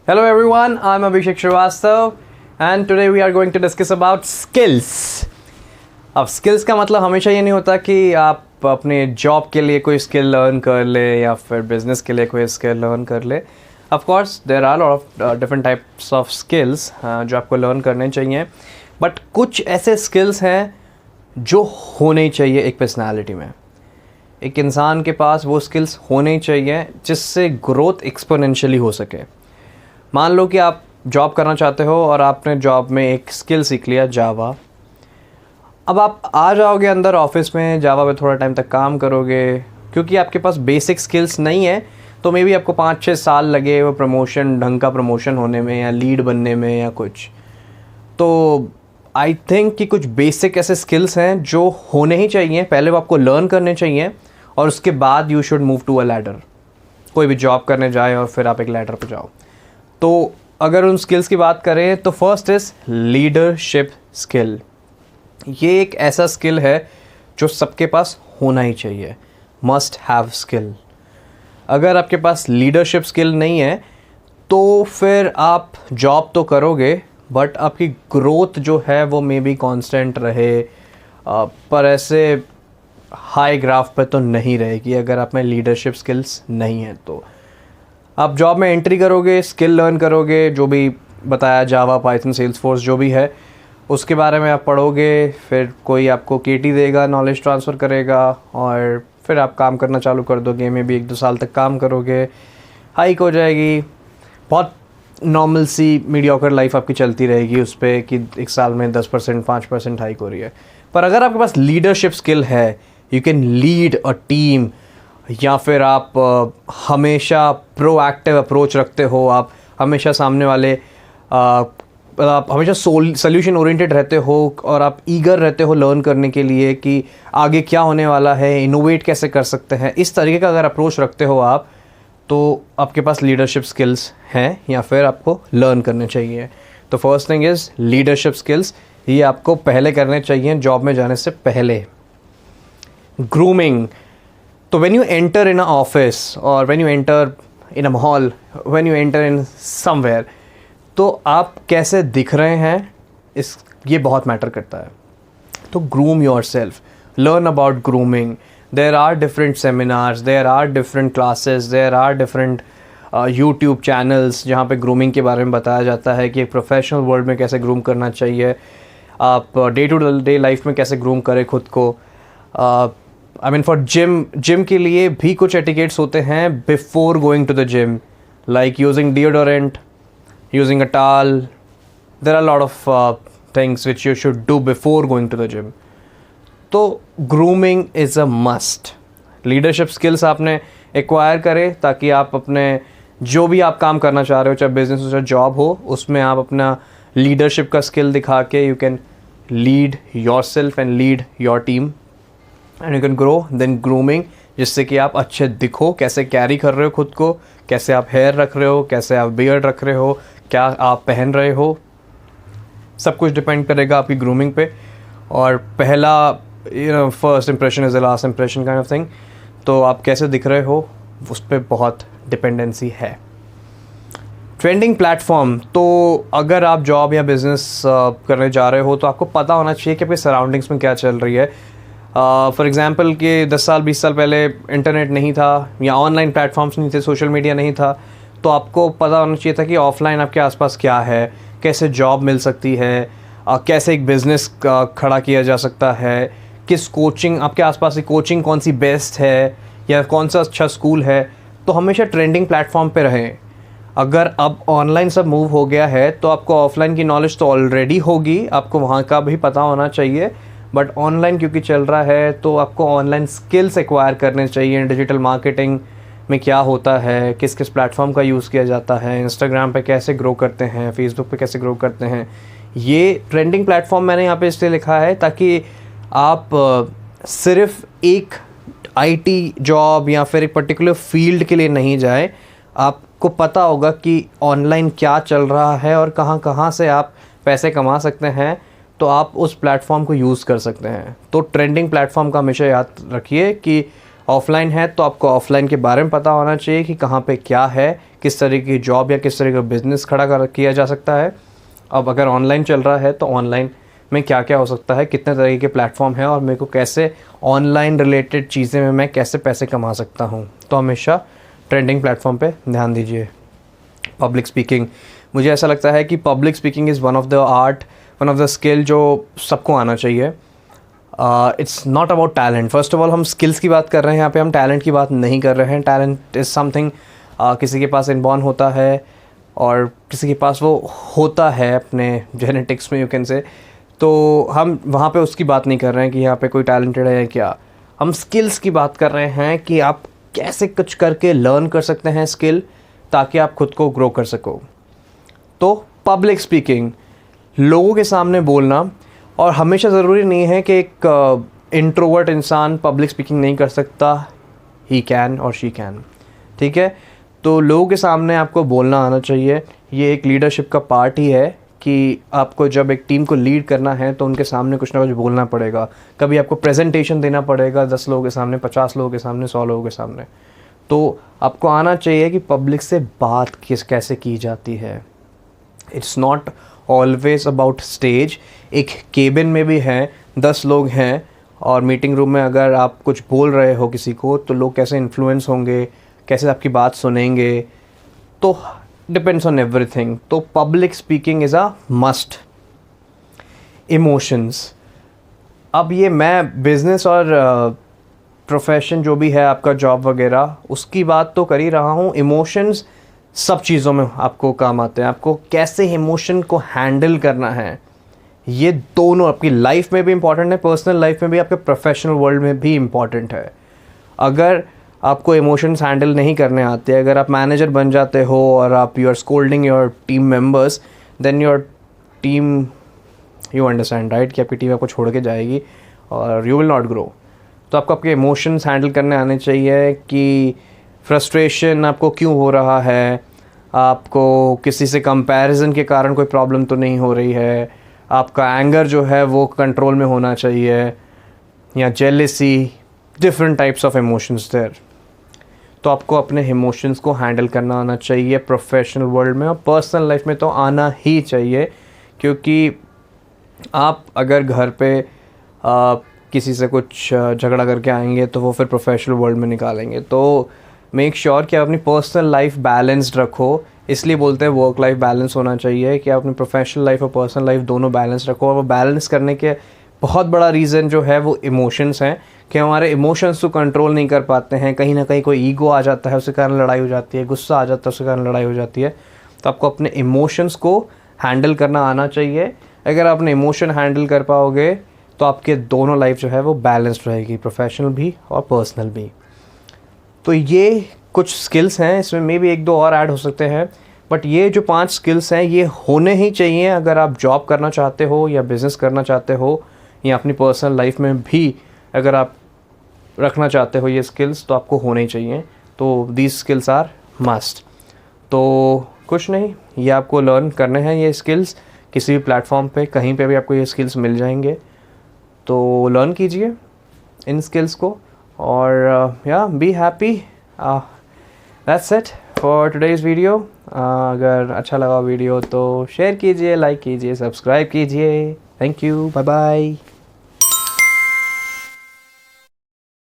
Hello everyone, I'm Abhishek Srivastava and today we are going to discuss about skills. अब skills का मतलब हमेशा ये नहीं होता कि आप अपने जॉब के लिए कोई स्किल लर्न कर ले या फिर बिजनेस के लिए कोई स्किल लर्न कर ले. Of course there are a lot of different types of skills जो आपको लर्न करने चाहिए, बट कुछ ऐसे स्किल्स हैं जो होने चाहिए एक पर्सनालिटी में. एक इंसान के पास वो स्किल्स होने चाहिए जिससे ग्रोथ एक्सपोनेंशियली हो सके. मान लो कि आप जॉब करना चाहते हो और आपने जॉब में एक स्किल सीख लिया जावा. अब आप आ जाओगे अंदर ऑफिस में, जावा पे थोड़ा टाइम तक काम करोगे. क्योंकि आपके पास बेसिक स्किल्स नहीं है तो मे बी आपको 5-6 साल लगे वो प्रमोशन, ढंग का प्रमोशन होने में या लीड बनने में या कुछ. तो आई थिंक कि कुछ बेसिक ऐसे स्किल्स हैं जो होने ही चाहिए, पहले वो आपको लर्न करने चाहिए और उसके बाद you should move to a ladder. कोई भी जॉब करने जाए और फिर आप एक लैडर पे जाओ. तो अगर उन स्किल्स की बात करें तो फर्स्ट इज़ लीडरशिप स्किल. ये एक ऐसा स्किल है जो सबके पास होना ही चाहिए, मस्ट हैव स्किल. अगर आपके पास लीडरशिप स्किल नहीं है तो फिर आप जॉब तो करोगे बट आपकी ग्रोथ जो है वो मे बी कॉन्स्टेंट रहे, पर ऐसे हाई ग्राफ पे तो नहीं रहेगी अगर आप में लीडरशिप स्किल्स नहीं है. तो आप जॉब में एंट्री करोगे, स्किल लर्न करोगे, जो भी बताया जावा, पाइथन, सेल्सफोर्स जो भी है उसके बारे में आप पढ़ोगे. फिर कोई आपको केटी देगा, नॉलेज ट्रांसफ़र करेगा और फिर आप काम करना चालू कर दोगे. में भी 1-2 साल तक काम करोगे, हाइक हो जाएगी. बहुत नॉर्मल सी मीडियोकर लाइफ आपकी चलती रहेगी उस पर कि एक साल में 10%, 5% हाइक हो रही है. पर अगर आपके पास लीडरशिप स्किल है, you can lead a team, या फिर आप हमेशा प्रोएक्टिव अप्रोच रखते हो, आप हमेशा सामने वाले आप हमेशा सोल्यूशन ओरिएंटेड रहते हो और आप ईगर रहते हो लर्न करने के लिए कि आगे क्या होने वाला है, इनोवेट कैसे कर सकते हैं. इस तरीके का अगर अप्रोच रखते हो आप, तो आपके पास लीडरशिप स्किल्स हैं या फिर आपको लर्न करने चाहिए. तो first thing is leadership skills. ये आपको पहले करने चाहिए जॉब में जाने से पहले. ग्रूमिंग. तो when you enter in an office or when you enter in a mall, when you enter in somewhere, तो आप कैसे दिख रहे हैं ये बहुत मैटर करता है. तो groom yourself, learn about grooming. There are different seminars, there are different classes, there are different YouTube channels जहाँ पे grooming के बारे में बताया जाता है कि एक प्रोफेशनल वर्ल्ड में कैसे ग्रूम करना चाहिए, आप डे टू डे लाइफ में कैसे ग्रूम करें खुद को. आई मीन फॉर जिम के लिए भी कुछ एटिकेट्स होते हैं before going to the gym, like using deodorant, using a towel. There are lot of things which you should do before going to the gym. तो grooming is a must. Leadership skills आपने acquire करें ताकि आप अपने जो भी आप काम करना चाह रहे हो, चाहे बिजनेस हो चाहे जॉब हो, उसमें आप अपना लीडरशिप का स्किल दिखा के you can lead yourself and lead your team and you can grow. Then grooming, जिससे कि आप अच्छे दिखो, कैसे कैरी कर रहे हो खुद को, कैसे आप हेयर रख रहे हो, कैसे आप बियर्ड रख रहे हो, क्या आप पहन रहे हो, सब कुछ डिपेंड करेगा आपकी ग्रूमिंग पे. और पहला first impression is the last impression kind of thing. तो आप कैसे दिख रहे हो उस पर बहुत डिपेंडेंसी है. Trending platform. तो अगर आप जॉब या बिजनेस करने जा रहे हो तो आपको पता होना चाहिए कि आपके सराउंडिंग्स में क्या चल रही है. फॉर एग्ज़ाम्पल कि 10 साल 20 साल पहले इंटरनेट नहीं था या ऑनलाइन प्लेटफॉर्म्स नहीं थे, सोशल मीडिया नहीं था, तो आपको पता होना चाहिए था कि ऑफलाइन आपके आसपास क्या है, कैसे जॉब मिल सकती है, कैसे एक बिज़नेस खड़ा किया जा सकता है, किस कोचिंग आपके आसपास की कोचिंग कौन सी बेस्ट है या कौन सा अच्छा स्कूल है. तो हमेशा ट्रेंडिंग प्लेटफॉर्म पे रहें. अगर अब ऑनलाइन सब मूव हो गया है तो आपको ऑफलाइन की नॉलेज तो ऑलरेडी होगी, आपको वहाँ का भी पता होना चाहिए, बट ऑनलाइन क्योंकि चल रहा है तो आपको ऑनलाइन स्किल्स एक्वायर करने चाहिए. डिजिटल मार्केटिंग में क्या होता है, किस किस प्लेटफॉर्म का यूज़ किया जाता है, इंस्टाग्राम पे कैसे ग्रो करते हैं, फेसबुक पे कैसे ग्रो करते हैं. ये ट्रेंडिंग प्लेटफॉर्म मैंने यहाँ पे इसलिए लिखा है ताकि आप सिर्फ एक आईटी जॉब या फिर एक पर्टिकुलर फील्ड के लिए नहीं जाए. आपको पता होगा कि ऑनलाइन क्या चल रहा है और कहाँ कहाँ से आप पैसे कमा सकते हैं, तो आप उस प्लेटफॉर्म को यूज़ कर सकते हैं. तो ट्रेंडिंग प्लेटफॉर्म का हमेशा याद रखिए कि ऑफलाइन है तो आपको ऑफलाइन के बारे में पता होना चाहिए कि कहाँ पे क्या है, किस तरीके की जॉब या किस तरह का बिज़नेस खड़ा किया जा सकता है। अब अगर ऑनलाइन चल रहा है तो ऑनलाइन में क्या क्या हो सकता है, कितने तरीके के प्लेटफॉर्म हैं और मेरे को कैसे ऑनलाइन रिलेटेड चीज़ें में मैं कैसे पैसे कमा सकता हूँ। तो हमेशा ट्रेंडिंग प्लेटफॉर्म पे ध्यान दीजिए। पब्लिक स्पीकिंग, मुझे ऐसा लगता है कि public speaking is one of the skill जो सबको आना चाहिए। It's not about talent. First of all हम स्किल्स की बात कर रहे हैं, यहाँ पे हम टैलेंट की बात नहीं कर रहे हैं। टैलेंट इज़ समथिंग किसी के पास इनबॉर्न होता है और किसी के पास वो होता है अपने जेनेटिक्स में, यू कैन से। तो हम वहाँ पे उसकी बात नहीं कर रहे हैं कि यहाँ पे कोई टैलेंटेड है या क्या। हम स्किल्स की बात कर रहे हैं कि आप कैसे कुछ करके लर्न कर सकते हैं स्किल, ताकि आप खुद को ग्रो कर सको। तो पब्लिक स्पीकिंग, लोगों के सामने बोलना, और हमेशा ज़रूरी नहीं है कि एक इंट्रोवर्ट इंसान पब्लिक स्पीकिंग नहीं कर सकता, ही कैन और शी कैन, ठीक है। तो लोगों के सामने आपको बोलना आना चाहिए। ये एक लीडरशिप का पार्ट ही है कि आपको जब एक टीम को लीड करना है तो उनके सामने कुछ ना कुछ बोलना पड़ेगा। कभी आपको प्रेजेंटेशन देना पड़ेगा 10 लोगों के सामने, 50 लोगों के सामने, 100 लोगों के सामने। तो आपको आना चाहिए कि पब्लिक से बात कैसे की जाती है। It's not always about stage. एक केबिन में भी हैं 10 लोग हैं और मीटिंग रूम में अगर आप कुछ बोल रहे हो किसी को तो लोग कैसे इन्फ्लुएंस होंगे, कैसे आपकी बात सुनेंगे, तो डिपेंड्स ऑन एवरीथिंग। तो public speaking is a must. Emotions, अब ये मैं बिज़नेस और प्रोफेशन जो भी है आपका, जॉब वगैरह, उसकी बात तो कर ही रहा हूँ। इमोशंस सब चीज़ों में आपको काम आते हैं। आपको कैसे इमोशन को हैंडल करना है, ये दोनों आपकी लाइफ में भी इम्पॉर्टेंट है, पर्सनल लाइफ में भी, आपके प्रोफेशनल वर्ल्ड में भी इम्पॉर्टेंट है। अगर आपको इमोशंस हैंडल नहीं करने आते, अगर आप मैनेजर बन जाते हो और आप you are scolding your team members, then your team, you understand right, कि आपकी टीम आपको छोड़ के जाएगी और यू विल नॉट ग्रो। तो आपको आपके इमोशंस हैंडल करने आने चाहिए कि फ्रस्ट्रेशन आपको क्यों हो रहा है, आपको किसी से कंपैरिजन के कारण कोई प्रॉब्लम तो नहीं हो रही है, आपका एंगर जो है वो कंट्रोल में होना चाहिए, या jealousy, different types of emotions there. तो आपको अपने इमोशंस को हैंडल करना आना चाहिए प्रोफेशनल वर्ल्ड में, और पर्सनल लाइफ में तो आना ही चाहिए। क्योंकि आप अगर घर पे किसी से कुछ झगड़ा करके आएंगे तो वो फिर प्रोफेशनल वर्ल्ड में निकालेंगे। तो मेक श्योर कि आप अपनी पर्सनल लाइफ बैलेंस्ड रखो। इसलिए बोलते हैं वर्क लाइफ बैलेंस होना चाहिए, कि आप अपनी प्रोफेशनल लाइफ और पर्सनल लाइफ दोनों बैलेंस रखो। और वो बैलेंस करने के बहुत बड़ा रीज़न जो है वो इमोशंस हैं, कि हमारे इमोशंस को कंट्रोल नहीं कर पाते हैं। कहीं ना कहीं कोई ईगो आ जाता है, उसके कारण लड़ाई हो जाती है, गुस्सा आ जाता है, उसके कारण लड़ाई हो जाती है। तो आपको अपने इमोशंस को हैंडल करना आना चाहिए। अगर आप अपने इमोशन हैंडल कर पाओगे तो आपके दोनों लाइफ जो है वो बैलेंस्ड रहेगी, प्रोफेशनल भी और पर्सनल भी। तो ये कुछ स्किल्स हैं, इसमें मे भी 1-2 और ऐड हो सकते हैं, बट ये जो 5 स्किल्स हैं ये होने ही चाहिए अगर आप जॉब करना चाहते हो या बिज़नेस करना चाहते हो, या अपनी पर्सनल लाइफ में भी अगर आप रखना चाहते हो ये स्किल्स, तो आपको होने ही चाहिए। तो दीज स्किल्स आर मस्ट। तो कुछ नहीं, ये आपको लर्न करने हैं ये स्किल्स। किसी भी प्लेटफॉर्म पे कहीं पे भी आपको ये स्किल्स मिल जाएंगे, तो लर्न कीजिए इन स्किल्स को, और या be happy. That's it for today's video. अगर अच्छा लगा वीडियो तो शेयर कीजिए, लाइक कीजिए, सब्सक्राइब कीजिए। Thank you, bye bye.